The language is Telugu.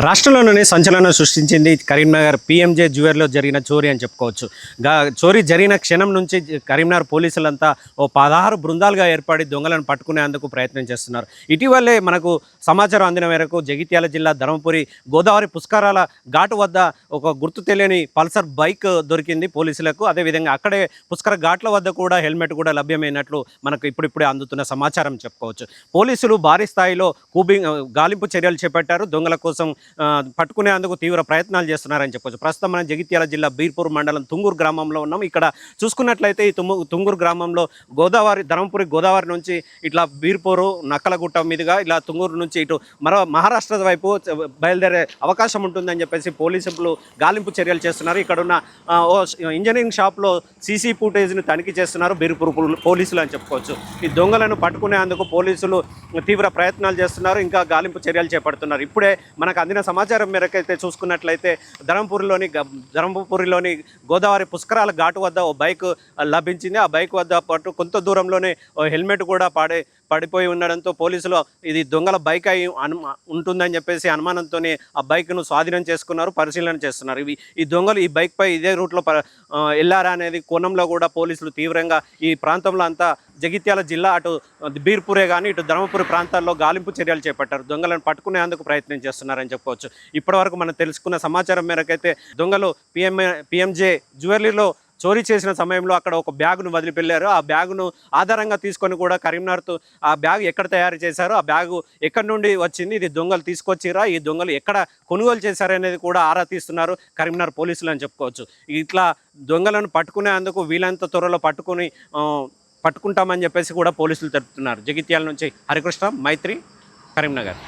రాష్ట్రంలోనే సంచలనం సృష్టించింది కరీంనగర్ పీఎంజే జ్యువెలర్లో జరిగిన చోరీ అని చెప్పుకోవచ్చు. చోరీ జరిగిన క్షణం నుంచి కరీంనగర్ పోలీసులంతా ఓ 16 బృందాలుగా ఏర్పడి దొంగలను పట్టుకునేందుకు ప్రయత్నం చేస్తున్నారు. ఇటీవలే మనకు సమాచారం అందిన మేరకు జగిత్యాల జిల్లా ధర్మపురి గోదావరి పుష్కరాల ఘాటు వద్ద ఒక గుర్తు తెలియని పల్సర్ బైక్ దొరికింది పోలీసులకు. అదేవిధంగా అక్కడే పుష్కర ఘాట్ల వద్ద కూడా హెల్మెట్ కూడా లభ్యమైనట్లు మనకు ఇప్పుడిప్పుడే అందుతున్న సమాచారం చెప్పుకోవచ్చు. పోలీసులు భారీ స్థాయిలో గాలింపు చర్యలు చేపట్టారు. దొంగల కోసం పట్టుకునేందుకు తీవ్ర ప్రయత్నాలు చేస్తున్నారని చెప్పొచ్చు. ప్రస్తుతం మనం జగిత్యాల జిల్లా బీర్పూర్ మండలం తుంగూరు గ్రామంలో ఉన్నాం. ఇక్కడ చూసుకున్నట్లయితే ఈ తుంగూరు గ్రామంలో ధర్మపురి గోదావరి నుంచి ఇట్లా బీర్పూరు నక్కలగుట్ట మీదుగా ఇలా తుంగూరు నుంచి ఇటు మహారాష్ట్ర వైపు బయలుదేరే అవకాశం ఉంటుందని చెప్పేసి పోలీసులు గాలింపు చర్యలు చేస్తున్నారు. ఇక్కడున్న ఇంజనీరింగ్ షాప్లో సీసీ ఫుటేజ్ని తనిఖీ చేస్తున్నారు బీర్పూర్ పోలీసులు అని చెప్పుకోవచ్చు. ఈ దొంగలను పట్టుకునేందుకు పోలీసులు తీవ్ర ప్రయత్నాలు చేస్తున్నారు. ఇంకా గాలింపు చర్యలు చేపడుతున్నారు. ఇప్పుడే మనకు అందిన సమాచారం మేరకు అయితే చూసుకున్నట్లయితే ధర్మపురిలోని గోదావరి పుష్కరాల ఘాటు వద్ద ఓ బైక్ లభించింది. ఆ బైక్ వద్ద పాటు కొంత దూరంలోనే హెల్మెట్ కూడా పడిపోయి ఉండడంతో పోలీసులు ఇది దొంగల బైక్ అయి ఉంటుందని చెప్పేసి అనుమానంతోనే ఆ బైక్ను స్వాధీనం చేసుకున్నారు, పరిశీలన చేస్తున్నారు. ఈ దొంగలు ఈ బైక్పై ఇదే రూట్లో వెళ్ళారా అనేది కోణంలో కూడా పోలీసులు తీవ్రంగా ఈ ప్రాంతంలో అంతా జగిత్యాల జిల్లా అటు బీర్పూరే కానీ ఇటు ధర్మపురి ప్రాంతాల్లో గాలింపు చర్యలు చేపట్టారు. దొంగలను పట్టుకునేందుకు ప్రయత్నం చేస్తున్నారని చెప్పుకోవచ్చు. ఇప్పటివరకు మనం తెలుసుకున్న సమాచారం మేరకైతే దొంగలు పిఎంజే జ్యువెలరీలో చోరీ చేసిన సమయంలో అక్కడ ఒక బ్యాగును వదిలిపెళ్ళారు. ఆ బ్యాగును ఆధారంగా తీసుకొని కూడా కరీంనగర్తో ఆ బ్యాగ్ ఎక్కడ తయారు చేశారో, ఆ బ్యాగు ఎక్కడి నుండి వచ్చింది, ఇది దొంగలు తీసుకొచ్చిరా, ఈ దొంగలు ఎక్కడ కొనుగోలు చేశారనేది కూడా ఆరా తీస్తున్నారు కరీంనగర్ పోలీసులు అని చెప్పుకోవచ్చు. ఇట్లా దొంగలను పట్టుకునేందుకు వీలంత త్వరలో పట్టుకుంటామని చెప్పేసి కూడా పోలీసులు తెలుపుతున్నారు. జగిత్యాల నుంచి హరికృష్ణ, మైత్రి, కరీంనగర్.